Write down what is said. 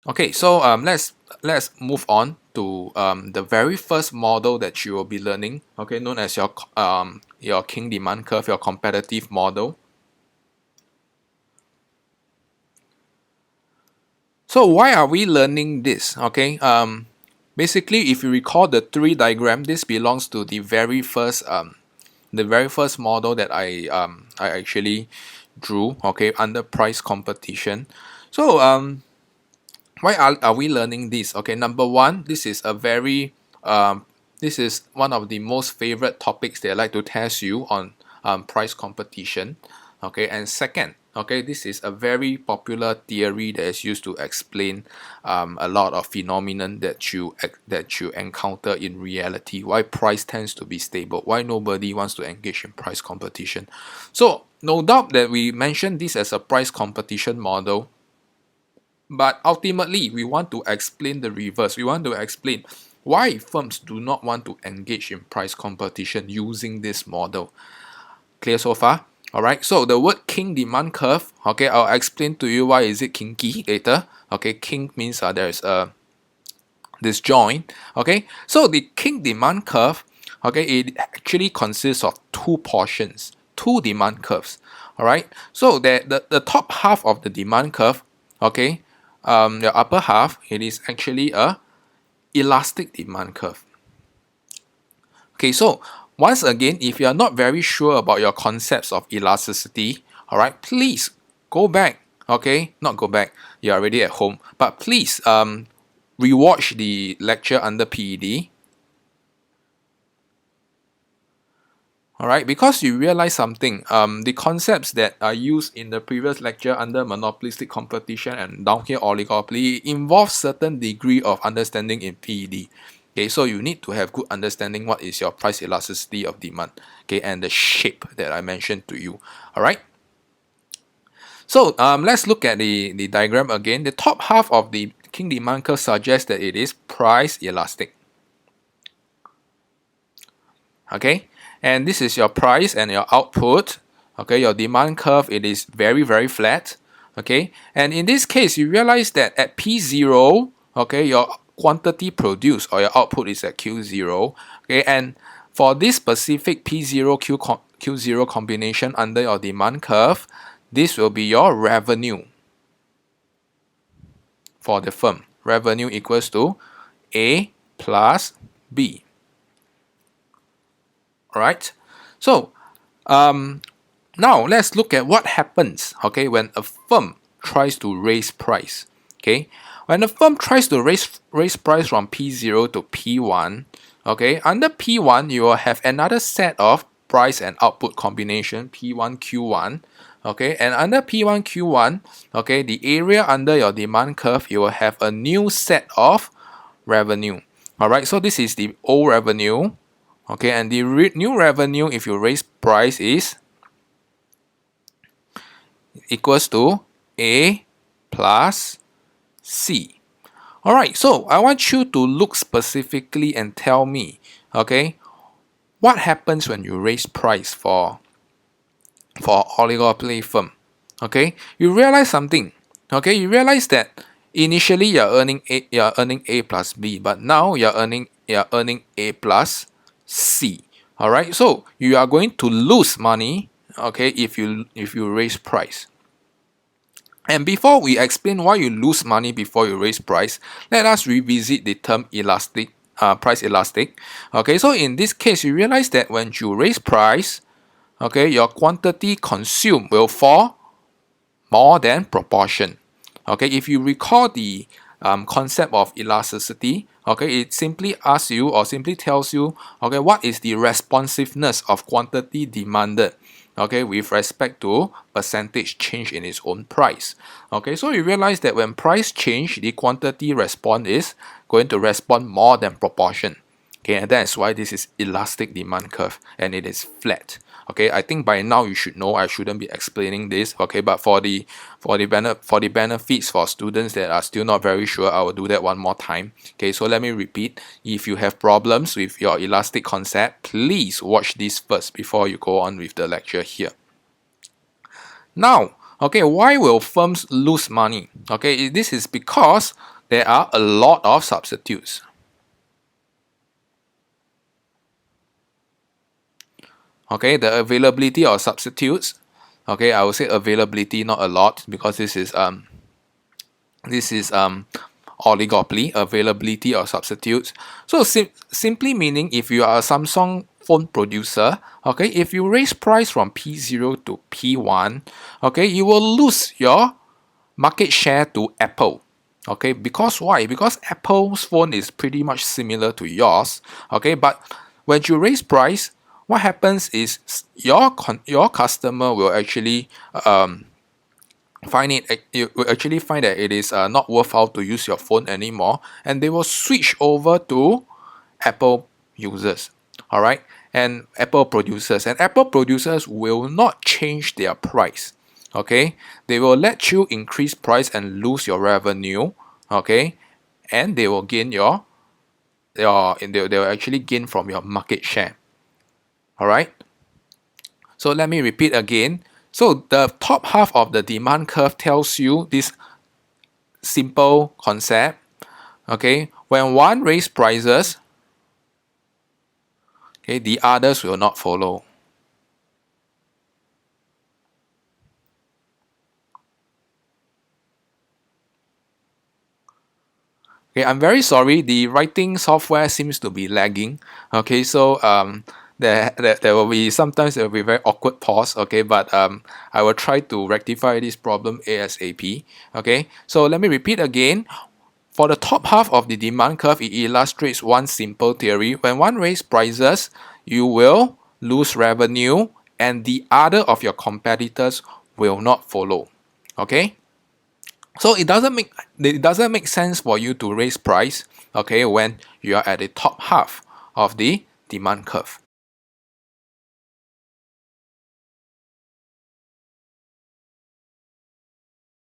Okay, so let's move on to the very first model that you will be learning. Okay, known as your King demand curve, your competitive model. So why are we learning this? Okay, basically, if you recall the tree diagram, this belongs to the very first model that I actually drew. Okay, under price competition. So why are we learning this? Okay, number one, this is one of the most favorite topics they like to test you on price competition. Okay, and second, okay, this is a very popular theory that is used to explain a lot of phenomenon that you encounter in reality. Why price tends to be stable? Why nobody wants to engage in price competition? So no doubt that we mentioned this as a price competition model, but ultimately, we want to explain the reverse. We want to explain why firms do not want to engage in price competition using this model. Clear so far? Alright, so the word king demand curve, okay, I'll explain to you why is it kinky later. Okay, king means there's a disjoint. Okay, so the king demand curve, okay, it actually consists of two portions, two demand curves. Alright, so the top half of the demand curve, okay, the upper half, it is actually a elastic demand curve. Okay, so once again, if you are not very sure about your concepts of elasticity, all right, please go back. Okay, not go back. You're already at home, but please rewatch the lecture under PED. All right, because you realize something. The concepts that are used in the previous lecture under monopolistic competition and down here oligopoly involve certain degree of understanding in PED. Okay, so you need to have good understanding what is your price elasticity of demand. Okay, and the shape that I mentioned to you. All right. So let's look at the diagram again. The top half of the king demand curve suggests that it is price elastic. Okay, and this is your price and your output. Okay, your demand curve, it is very, very flat. Okay, and in this case, you realize that at P0, okay, your quantity produced or your output is at Q0. Okay, and for this specific P0 Q0 combination under your demand curve, this will be your revenue for the firm. Revenue equals to A plus B. Alright, so now let's look at what happens, okay, when a firm tries to raise price. Okay, when a firm tries to raise price from P0 to P1, okay, under P1 you will have another set of price and output combination P1 Q1. Okay, and under P1 Q1, okay, the area under your demand curve, you will have a new set of revenue. Alright, so this is the old revenue. Okay, and the new revenue, if you raise price, is equals to A plus C. Alright, so I want you to look specifically and tell me, okay, what happens when you raise price for oligopoly firm. Okay, you realize something. Okay, you realize that initially you're earning A plus B, but now you're earning A plus C. All right, so you are going to lose money. Okay, if you raise price. And before we explain why you lose money before you raise price, let us revisit the term elastic, price elastic. Okay, so in this case, you realize that when you raise price, okay, your quantity consumed will fall more than proportion. Okay, if you recall the concept of elasticity, okay, it simply asks you or simply tells you, okay, what is the responsiveness of quantity demanded, okay, with respect to percentage change in its own price. Okay, so you realize that when price change, the quantity response is going to respond more than proportion. Okay, and that's why this is elastic demand curve and it is flat. Okay, I think by now you should know. I shouldn't be explaining this. Okay, but for the benefits for students that are still not very sure, I will do that one more time. Okay, so let me repeat. If you have problems with your elastic concept, please watch this first before you go on with the lecture here. Now, okay, why will firms lose money? Okay, this is because there are a lot of substitutes. Okay, the availability of substitutes. Okay, I will say availability, not a lot, because this is oligopoly, availability of substitutes. So simply meaning, if you are a Samsung phone producer, okay, if you raise price from P0 to P1, okay, you will lose your market share to Apple. Okay, because why? Because Apple's phone is pretty much similar to yours. Okay, but when you raise price, what happens is your customer will actually you will actually find that it is not worthwhile to use your phone anymore, and they will switch over to Apple users. All right, and Apple producers will not change their price. Okay, they will let you increase price and lose your revenue. Okay, and they will gain they will actually gain from your market share. All right, so let me repeat again. So the top half of the demand curve tells you this simple concept. Okay, when one raise prices, okay, the others will not follow. Okay, I'm very sorry, the writing software seems to be lagging. Okay, so there will be sometimes there will be very awkward pause. Okay, but I will try to rectify this problem ASAP. Okay, so let me repeat again. For the top half of the demand curve, it illustrates one simple theory. When one raises prices, you will lose revenue, and the other of your competitors will not follow. Okay, so it doesn't make sense for you to raise price, okay, when you are at the top half of the demand curve.